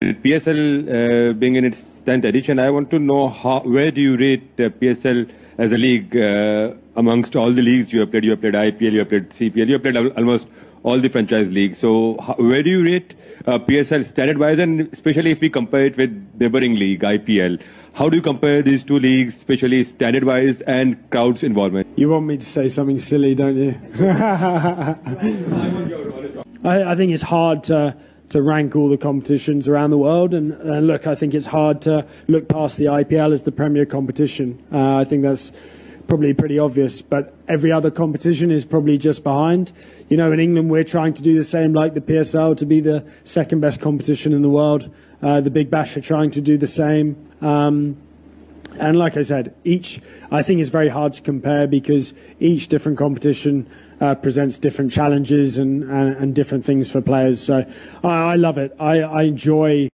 PSL being in its 10th edition, I want to know where do you rate PSL as a league amongst all the leagues you have played? You have played IPL, you have played CPL, you have played almost all the franchise leagues. So where do you rate PSL standard-wise, and especially if we compare it with neighboring league, IPL? How do you compare these two leagues, especially standard-wise and crowd's involvement? You want me to say something silly, don't you? I think it's hard to rank all the competitions around the world, and look, I think it's hard to look past the IPL as the premier competition. I think that's probably pretty obvious, but every other competition is probably just behind. You know, in England we're trying to do the same, like the PSL, to be the second best competition in the world. The Big Bash are trying to do the same. And like I said, I think it's very hard to compare because each different competition presents different challenges and different things for players. So I love it. I enjoy